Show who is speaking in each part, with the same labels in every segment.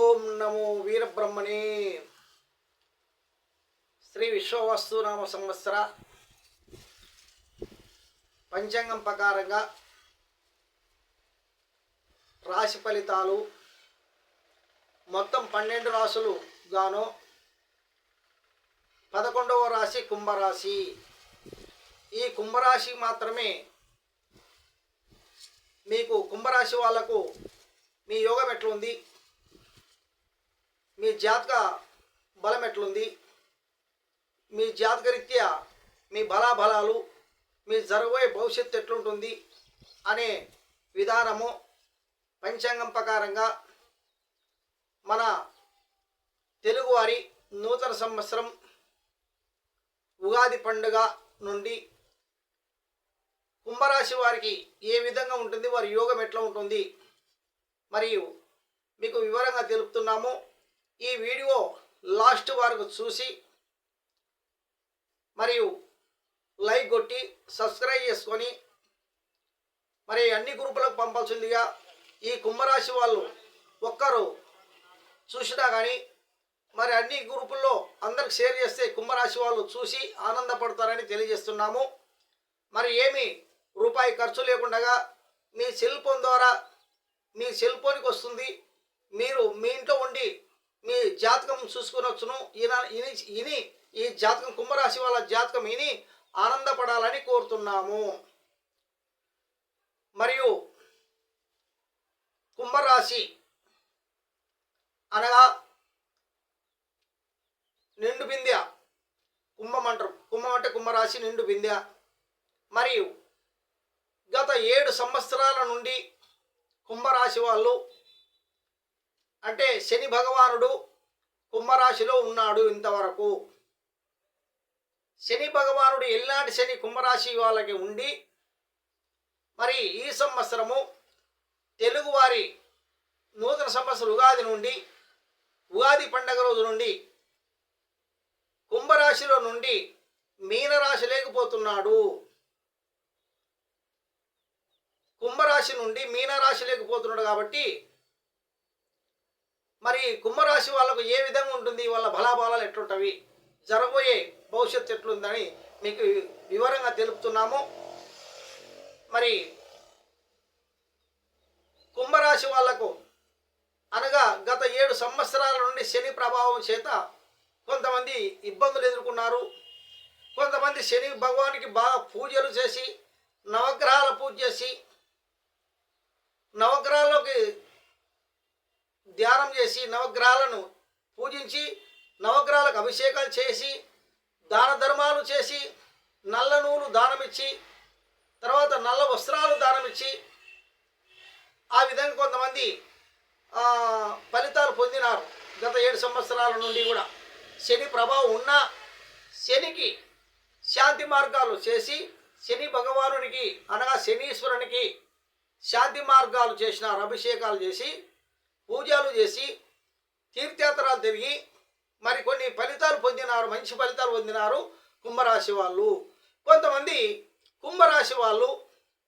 Speaker 1: ఓం నమో వీరబ్రహ్మణే. శ్రీ విశ్వవస్తునామ సంవత్సర పంచాంగం ప్రకారంగా రాశి ఫలితాలు మొత్తం 12 రాశులు గాను 11వ రాశి కుంభరాశి. ఈ కుంభరాశి మాత్రమే మీకు కుంభరాశి వాళ్ళకు మీ యోగం ఎట్లుంది, మీ జాతక బలం ఎట్లుంది, మీ జాతకరీత్యా మీ బలాబలాలు, మీ జరగబోయే భవిష్యత్తు ఎట్లుంటుంది అనే విధానము పంచాంగం ప్రకారంగా మన తెలుగువారి నూతన సంవత్సరం ఉగాది పండుగ నుండి కుంభరాశి వారికి ఏ విధంగా ఉంటుంది, వారి యోగం ఎట్లా ఉంటుంది మరియు మీకు వివరంగా తెలుపుతున్నాము. ఈ వీడియో లాస్ట్ వరకు చూసి మరియు లైక్ కొట్టి సబ్స్క్రైబ్ చేసుకొని మరి అన్ని గ్రూపులకు పంపాల్సిందిగా. ఈ కుంభరాశి వాళ్ళు ఒక్కరు చూసినా కానీ మరి అన్ని గ్రూపుల్లో అందరికి షేర్ చేస్తే కుంభరాశి వాళ్ళు చూసి ఆనందపడతారని తెలియజేస్తున్నాము. మరి ఏమి రూపాయి ఖర్చు లేకుండా మీ సెల్ ఫోన్ ద్వారా మీ సెల్ ఫోన్కి వస్తుంది. మీరు మీ ఇంట్లో ఉండి మీ జాతకం చూసుకునొచ్చును. ఇని ఈ జాతకం కుంభరాశి వాళ్ళ జాతకం ఇని ఆనందపడాలని కోరుతున్నాము. మరియు కుంభరాశి అనగా నిండు బిందె, కుంభం అంటారు. కుంభం అంటే కుంభరాశి, నిండు బిందె. మరియు గత 7 సంవత్సరాల నుండి కుంభరాశి వాళ్ళు అంటే శని భగవానుడు కుంభరాశిలో ఉన్నాడు. ఇంతవరకు శని భగవానుడు ఎల్లాంటి శని కుంభరాశి వాళ్ళకి ఉండి మరి ఈ సంవత్సరము తెలుగువారి నూతన సంవత్సరం ఉగాది నుండి, ఉగాది పండగ రోజు నుండి కుంభరాశిలో నుండి మీనరాశి లేకపోతున్నాడు. కుంభరాశి నుండి మీనరాశి లేకపోతున్నాడు. కాబట్టి మరి కుంభరాశి వాళ్ళకు ఏ విధంగా ఉంటుంది, వాళ్ళ బలాబలాలు ఎట్లుంటవి, జరగబోయే భవిష్యత్తు ఎట్లుందని మీకు వివరంగా తెలుపుతున్నాము. మరి కుంభరాశి వాళ్లకు అనగా గత 7 సంవత్సరాల నుండి శని ప్రభావం చేత కొంతమంది ఇబ్బందులు ఎదుర్కొన్నారు. కొంతమంది శని భగవానికి బాగా పూజలు చేసి నవగ్రహాల పూజ చేసి నవగ్రహాల్లోకి ధ్యానం చేసి నవగ్రహాలను పూజించి నవగ్రహాలకు అభిషేకాలు చేసి దాన ధర్మాలు చేసి నల్ల నూలు దానమిచ్చి తర్వాత నల్ల వస్త్రాలు దానమిచ్చి ఆ విధంగా కొంతమంది ఫలితాలు పొందినారు. గత 7 సంవత్సరాల నుండి కూడా శని ప్రభావం ఉన్న శనికి శాంతి మార్గాలు చేసి శని భగవానునికి అనగా శనీశ్వరునికి శాంతి మార్గాలు చేసినారు. అభిషేకాలు చేసి పూజలు చేసి తీర్థయాత్రలు తిరిగి మరి కొన్ని ఫలితాలు పొందినారు, మంచి ఫలితాలు పొందినారు కుంభరాశి వాళ్ళు. కొంతమంది కుంభరాశి వాళ్ళు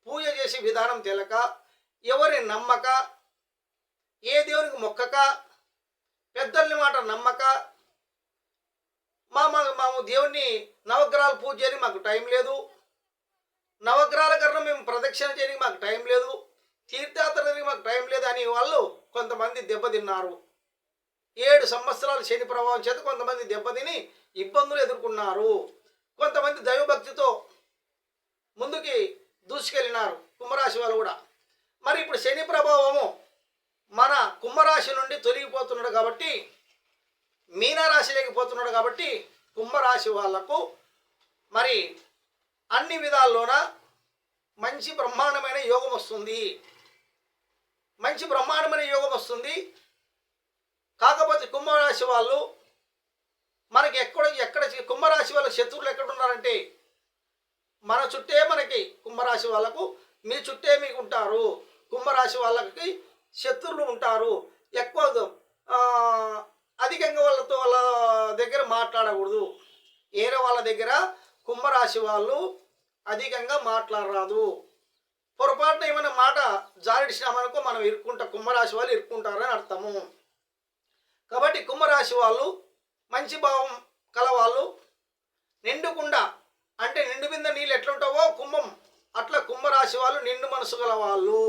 Speaker 1: పూజ చేసే విధానం తెలక, ఎవరిని నమ్మక, ఏ దేవునికి మొక్కక, పెద్దల్ని మాట నమ్మక, మాము దేవుణ్ణి నవగ్రహాలు పూజ చేయడానికి మాకు టైం లేదు, నవగ్రహాల కన్నా మేము ప్రదక్షిణ చేయడానికి మాకు టైం లేదు, తీర్థయాత్ర చేయడానికి మాకు టైం లేదు అని వాళ్ళు కొంతమంది దెబ్బతిన్నారు. 7 సంవత్సరాలు శని ప్రభావం చేత కొంతమంది దెబ్బతిని ఇబ్బందులు ఎదుర్కొన్నారు. కొంతమంది దైవభక్తితో ముందుకి దూసుకెళ్ళినారు కుంభరాశి వాళ్ళు కూడా. మరి ఇప్పుడు శని ప్రభావము మన కుంభరాశి నుండి తొలగిపోతున్నాడు కాబట్టి, మీనరాశి లేకపోతున్నాడు కాబట్టి కుంభరాశి వాళ్లకు మరి అన్ని విధాల్లోన మంచి బ్రహ్మాండమైన యోగం వస్తుంది. మంచి బ్రహ్మాండమైన యోగం వస్తుంది. కాకపోతే కుంభరాశి వాళ్ళు మనకి ఎక్కడ కుంభరాశి వాళ్ళ శత్రువులు ఎక్కడున్నారంటే మన చుట్టే మనకి కుంభరాశి వాళ్ళకు మీ చుట్టే మీకు ఉంటారు. కుంభరాశి వాళ్ళకి శత్రువులు ఉంటారు. ఎక్కువ అధికంగా వాళ్ళ దగ్గర మాట్లాడకూడదు. ఏరే వాళ్ళ దగ్గర కుంభరాశి వాళ్ళు అధికంగా మాట్లాడరాదు. పొరపాటున ఏమైనా మాట జారిడిచినామనుకో మనం కుంభరాశి వాళ్ళు ఇరుక్కుంటారని అర్థము. కాబట్టి కుంభరాశి వాళ్ళు మంచి భావం కలవాళ్ళు. నిండుకుండ అంటే నిండు మీద నీళ్ళు ఎట్లుంటావో కుంభం అట్లా కుంభరాశి వాళ్ళు నిండు మనసు గలవాళ్ళు.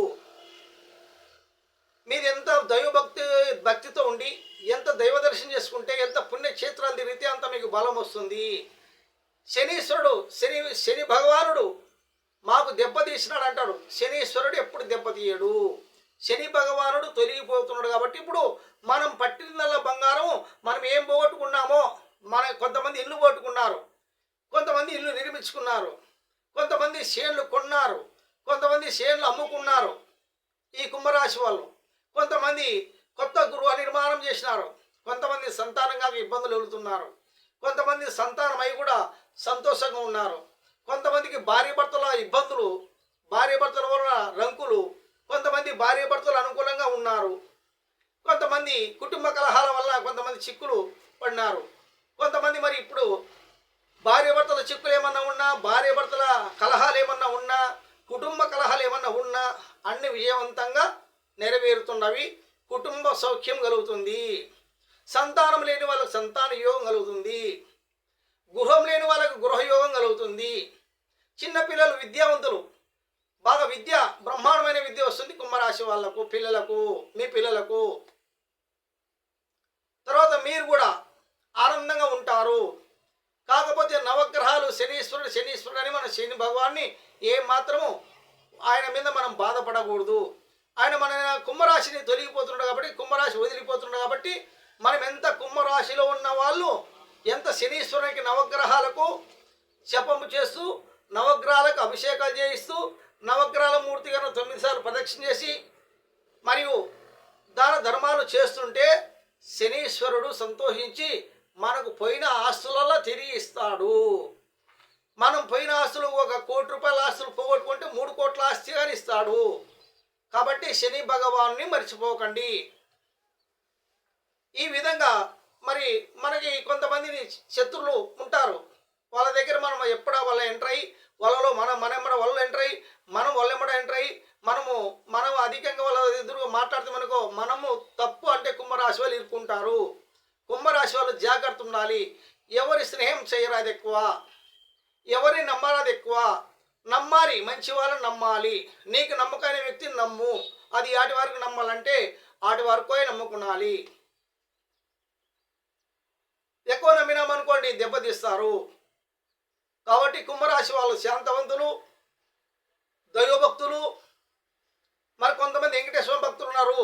Speaker 1: మీరు ఎంత భక్తితో ఉండి ఎంత దైవ దర్శనం చేసుకుంటే ఎంత పుణ్యక్షేత్రాలు తిరిగితే అంత మీకు బలం వస్తుంది. శనీశ్వరుడు శని భగవానుడు మాకు దెబ్బతీసినాడు అంటాడు. శనీశ్వరుడు ఎప్పుడు దెబ్బతీయడు. శని భగవానుడు తొలగిపోతున్నాడు. కాబట్టి ఇప్పుడు మనం పట్టిన బంగారం మనం ఏం పోగొట్టుకున్నామో, కొంతమంది ఇల్లు పోగొట్టుకున్నారు, కొంతమంది ఇల్లు నిర్మించుకున్నారు, కొంతమంది చేన్లు కొన్నారు, కొంతమంది చేన్లు అమ్ముకున్నారు ఈ కుంభరాశి వాళ్ళు. కొంతమంది కొత్త గృహ నిర్మాణం చేసినారు, కొంతమంది సంతానంగా ఇబ్బందులు ఎదుగుతున్నారు, కొంతమంది సంతానమై కూడా సంతోషంగా ఉన్నారు, కొంతమందికి భార్యాభర్తల ఇబ్బందులు, భార్యాభర్తల వల్ల రంకులు, కొంతమంది భార్యాభర్తలు అనుకూలంగా ఉన్నారు, కొంతమంది కుటుంబ కలహాల వల్ల కొంతమంది చిక్కులు పడినారు, కొంతమంది మరి ఇప్పుడు భార్యాభర్తల చిక్కులు ఏమన్నా ఉన్నా, భార్యాభర్తల కలహాలు ఏమన్నా ఉన్నా, కుటుంబ కలహాలు ఏమన్నా ఉన్నా అన్ని విజయవంతంగా నెరవేరుతున్నవి. కుటుంబ సౌఖ్యం కలుగుతుంది. సంతానం లేని వాళ్ళకు సంతాన యోగం కలుగుతుంది. గృహం లేని వాళ్ళకు గృహయోగం కలుగుతుంది. చిన్నపిల్లలు విద్యావంతులు బాగా బ్రహ్మాండమైన విద్య వస్తుంది కుంభరాశి వాళ్ళకు, పిల్లలకు, మీ పిల్లలకు. తర్వాత మీరు కూడా ఆనందంగా ఉంటారు. కాకపోతే నవగ్రహాలు శనీశ్వరుడు అని మన శని భగవాన్ని ఏ మాత్రము ఆయన మీద మనం బాధపడకూడదు. ఆయన మన కుంభరాశిని తొలగిపోతున్నాడు కాబట్టి, కుంభరాశి వదిలిపోతున్నాడు కాబట్టి మనం ఎంత కుంభరాశిలో ఉన్న వాళ్ళు ఎంత శనీశ్వరునికి నవగ్రహాలకు జపము చేస్తూ, నవగ్రహాలకు అభిషేకాలు చేయిస్తూ, నవగ్రహాల మూర్తి గారు 9 సార్లు ప్రదక్షిణ చేసి మరియు దాన ధర్మాలు చేస్తుంటే శనీశ్వరుడు సంతోషించి మనకు పోయిన ఆస్తులలో తిరిగి ఇస్తాడు. మనం పోయిన ఆస్తులు 1 కోటి రూపాయల ఆస్తులు పోగొట్టుకుంటే 3 కోట్ల ఆస్తి అని ఇస్తాడు. కాబట్టి శని భగవాన్ని మర్చిపోకండి. ఈ విధంగా మరి మనకి కొంతమందిని శత్రువులు ఉంటారు. వాళ్ళ దగ్గర మనం ఎప్పుడా వాళ్ళ ఎంటర్ అయ్యి వాళ్ళలో మనెమ్మడ వాళ్ళు ఎంటర్ అయ్యి వాళ్ళెమ్మడ ఎంటర్ అయ్యి మనం అధికంగా వాళ్ళ ఎదురుగా మాట్లాడితే మనము తప్పు అంటే కుంభరాశి వాళ్ళు ఇరుక్కుంటారు. కుంభరాశి వాళ్ళు జాగ్రత్త ఉండాలి. ఎవరి స్నేహం చేయరాదు ఎక్కువ, ఎవరిని నమ్మరాదు ఎక్కువ. నమ్మాలి, మంచి వాళ్ళని నమ్మాలి. నీకు నమ్మకమైన వ్యక్తిని నమ్ము. అది ఆటి వరకు నమ్మాలంటే ఆటి వరకు నమ్ముకునాలి. ఎక్కువ నమ్మినామనుకోండి దెబ్బతీస్తారు. కాబట్టి కుంభరాశి వాళ్ళు శాంతవంతులు, దైవభక్తులు. మరి కొంతమంది వెంకటేశ్వర భక్తులు ఉన్నారు.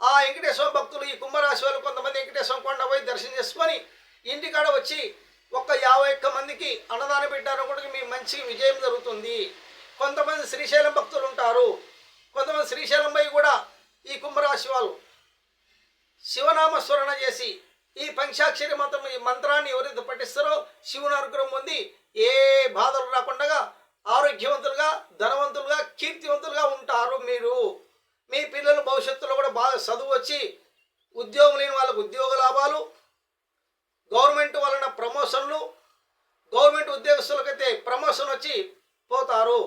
Speaker 1: ఆ వెంకటేశ్వర భక్తులు ఈ కుంభరాశి వాళ్ళు కొంతమంది వెంకటేశ్వర కొండ పోయి దర్శనం చేసుకొని ఇంటికాడ వచ్చి 51 మందికి అన్నదానం పెట్టారు కూడా మీ మంచి విజయం జరుగుతుంది. కొంతమంది శ్రీశైలం భక్తులు ఉంటారు. కొంతమంది శ్రీశైలం పోయి కూడా ఈ కుంభరాశి వాళ్ళు శివనామస్మరణ చేసి ఈ పంచాక్షరి మంత్రాన్ని ఎవరైతే పఠిస్తారో శివుని అనుగ్రహం పొంది ఏ బాధలు రాకుండా ఆరోగ్యవంతులుగా, ధనవంతులుగా, కీర్తివంతులుగా ఉంటారు. మీరు మీ పిల్లలు భవిష్యత్తులో కూడా బాగా చదువు వచ్చి ఉద్యోగం లేని వాళ్ళకు ఉద్యోగ లాభాలు, గవర్నమెంట్ వలన ప్రమోషన్లు, గవర్నమెంట్ ఉద్యోగస్తులకైతే ప్రమోషన్ వచ్చి పోతారు.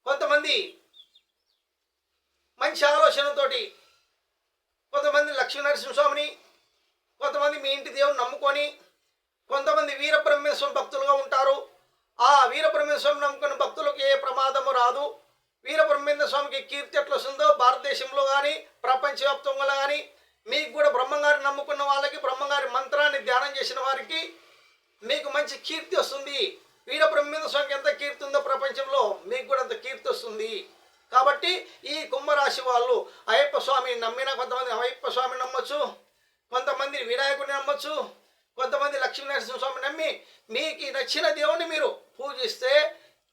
Speaker 1: కొంతమంది మంచి ఆలోచనతోటి కొంతమంది లక్ష్మీనరసింహస్వామిని, కొంతమంది మీ ఇంటి దేవుని నమ్ముకొని, కొంతమంది వీరబ్రహ్మేశ్వరం భక్తులుగా ఉంటారు. ఆ వీరబ్రహ్మేశ్వరం నమ్ముకున్న భక్తులకు ఏ ప్రమాదము రాదు. వీరబ్రహ్మేంద్ర స్వామికి కీర్తి ఎట్లా వస్తుందో భారతదేశంలో కానీ ప్రపంచవ్యాప్తంగా కానీ మీకు కూడా బ్రహ్మంగారిని నమ్ముకున్న వాళ్ళకి, బ్రహ్మంగారి మంత్రాన్ని ధ్యానం చేసిన వారికి మీకు మంచి కీర్తి వస్తుంది. వీరబ్రహ్మేంద్ర స్వామికి ఎంత కీర్తి ఉందో ప్రపంచంలో మీకు కూడా అంత కీర్తి వస్తుంది. కాబట్టి ఈ కుంభరాశి వాళ్ళు అయ్యప్ప స్వామిని నమ్మిన, కొంతమంది అయ్యప్ప స్వామిని నమ్మచ్చు, కొంతమంది వినాయకుడిని నమ్మచ్చు, కొంతమంది లక్ష్మీనరసింహస్వామిని నమ్మి మీకు నచ్చిన దేవుణ్ణి మీరు పూజిస్తే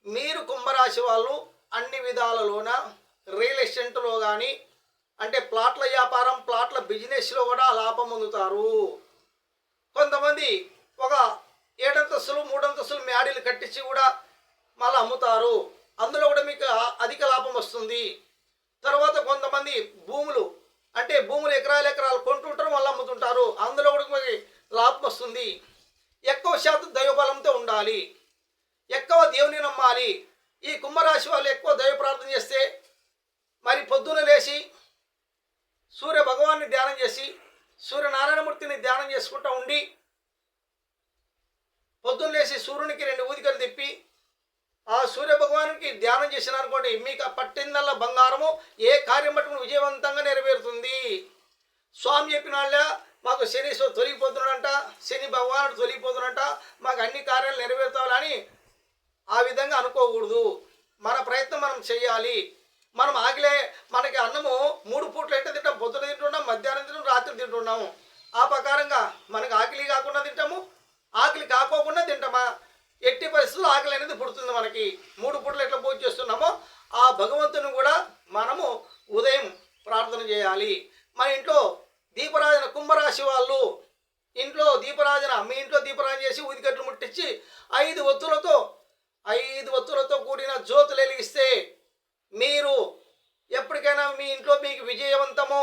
Speaker 1: మీరు కుంభరాశి వాళ్ళు అన్ని విధాలలోన రియల్ ఎస్టేట్లో కానీ అంటే ప్లాట్ల వ్యాపారం, ప్లాట్ల బిజినెస్లో కూడా లాభం పొందుతారు. కొంతమంది ఒక 7 అంతస్తులు 3 అంతస్తులు మేడీలు కట్టించి కూడా మళ్ళీ అమ్ముతారు. అందులో కూడా మీకు అధిక లాభం వస్తుంది. తర్వాత కొంతమంది భూములు ఎకరాలు కొంటుంటారు, మళ్ళీ అమ్ముతుంటారు. అందులో కూడా మీకు లాభం వస్తుంది. ఎక్కువ శాతం దైవబలంతో ఉండాలి, ఎక్కువ దేవుని నమ్మాలి. ఈ కుంభరాశి వాళ్ళు ఎక్కువ దైవ ప్రార్థన చేస్తే మరి పొద్దున లేచి సూర్య భగవాన్ని ధ్యానం చేసి సూర్యనారాయణమూర్తిని ధ్యానం చేసుకుంటూ ఉండి పొద్దున్న లేచి సూర్యునికి 2 ఊదికలు తిప్పి ఆ సూర్య భగవానికి ధ్యానం చేసిన అనుకోండి, మీకు ఆ పట్టిందల్లా బంగారము ఏ కార్యం మటుకు విజయవంతంగా నెరవేరుతుంది. స్వామి చెప్పిన వాళ్ళ మాకు శని తొలగిపోతున్నాడంట, శని భగవానుడు తొలగిపోతున్నాడంట, మాకు అన్ని కార్యాలు నెరవేర్తాలని ఆ విధంగా అనుకోకూడదు. మన ప్రయత్నం మనం చేయాలి. మనం ఆగిలే మనకి అన్నము 3 పూట్లు అయితే తింటాం, పొద్దున తింటున్నాం, మధ్యాహ్నం తింటాం, రాత్రి తింటున్నాము. ఆ ప్రకారంగా మనకు ఆకలి కాకుండా తింటాము, ఆకలి కాకోకుండా తింటామా? ఎట్టి పరిస్థితుల్లో ఆకలి అనేది పుడుతుంది. మనకి 3 పూటలు ఎట్లా పూజ చేస్తున్నామో ఆ భగవంతుని కూడా మనము ఉదయం ప్రార్థన చేయాలి. మన ఇంట్లో దీపరాజన కుంభరాశి వాళ్ళు ఇంట్లో దీపరాజన, మీ ఇంట్లో దీపరాజన చేసి ఊదికట్లు ముట్టించి 5 ఒత్తులతో కూడిన జ్యోతులు వెలిగిస్తే మీరు ఎప్పటికైనా మీ ఇంట్లో మీకు విజయవంతము,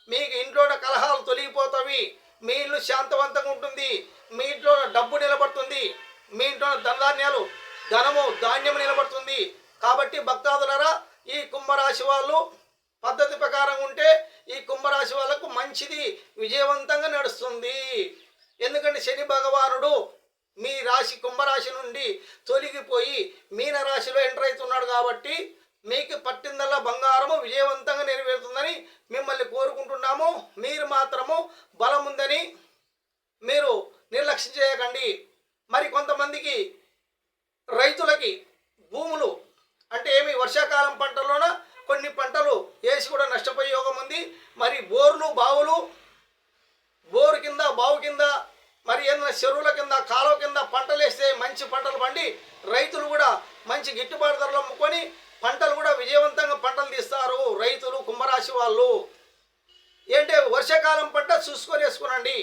Speaker 1: మీకు ఇంట్లో కలహాలు తొలగిపోతాయి, మీ ఇల్లు శాంతవంతంగా ఉంటుంది, మీ ఇంట్లో డబ్బు నిలబడుతుంది, మీ ఇంట్లో ధనధాన్యాలు ధాన్యము నిలబడుతుంది. కాబట్టి భక్తాదులారా, ఈ కుంభరాశి వాళ్ళు పద్ధతి ప్రకారం ఉంటే ఈ కుంభరాశి వాళ్ళకు మంచిది, విజయవంతంగా నడుస్తుంది. ఎందుకంటే శని భగవానుడు మీ రాశి కుంభరాశి నుండి తొలగిపోయి మీనరాశిలో ఎంటర్ అవుతున్నాడు. కాబట్టి మీకు పట్టిందల్లా బంగారము విజయవంతంగా నెరవేరుతుందని మిమ్మల్ని కోరుకుంటున్నాము. మీరు మాత్రము బలం ఉందని మీరు నిర్లక్ష్యం చేయకండి. మరి కొంతమందికి రైతులకి భూములు అంటే వర్షాకాలం పంటల్లోన కొన్ని పంటలు వేసి కూడా నష్టపోయే యోగం ఉంది. మరి బోర్లు బావులు, బోరు కింద బావు కింద మరి ఏదైనా చెరువుల కింద కాలువ కింద పంటలు వేస్తే మంచి పంటలు పండి రైతులు కూడా మంచి గిట్టుబాటు ధరలు అమ్ముకొని పంటలు కూడా విజయవంతంగా పంటలు తీస్తారు రైతులు కుంభరాశి వాళ్ళు. వర్షాకాలం పంట చూసుకొని వేసుకునండి.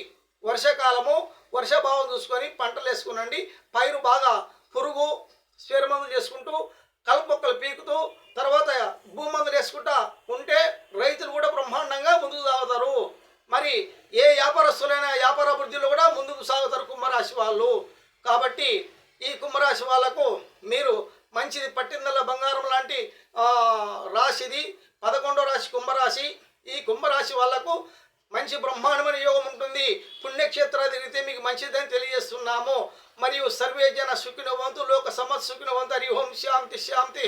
Speaker 1: వర్షాభావం చూసుకొని పంటలు వేసుకునండి. పైరు బాగా పురుగు స్వేరమందులు చేసుకుంటూ కలుపొక్కలు పీకుతూ తర్వాత భూమందులు వేసుకుంటా ఉంటే రైతులు కూడా బ్రహ్మాండంగా ముందుకు సాగుతారు. మరి ఏ వ్యాపారస్తులైనా వ్యాపార అభివృద్ధిలో కూడా ముందుకు సాగుతారు కుంభరాశి వాళ్ళు. కాబట్టి ఈ కుంభరాశి వాళ్ళకు మీరు మంచిది పట్టిందల్లా బంగారం లాంటి రాశిది 11వ రాశి కుంభరాశి. ఈ కుంభరాశి వాళ్ళకు మంచి బ్రహ్మాండమైన యోగం ఉంటుంది. పుణ్యక్షేత్రాలు తిరిగితే మీకు మంచిదని తెలియజేస్తున్నాము. మరియు సర్వే జన సుఖినో భవంతు, లోక సమస్త సుఖినో భవంతు. హరి ఓం శాంతి శాంతి.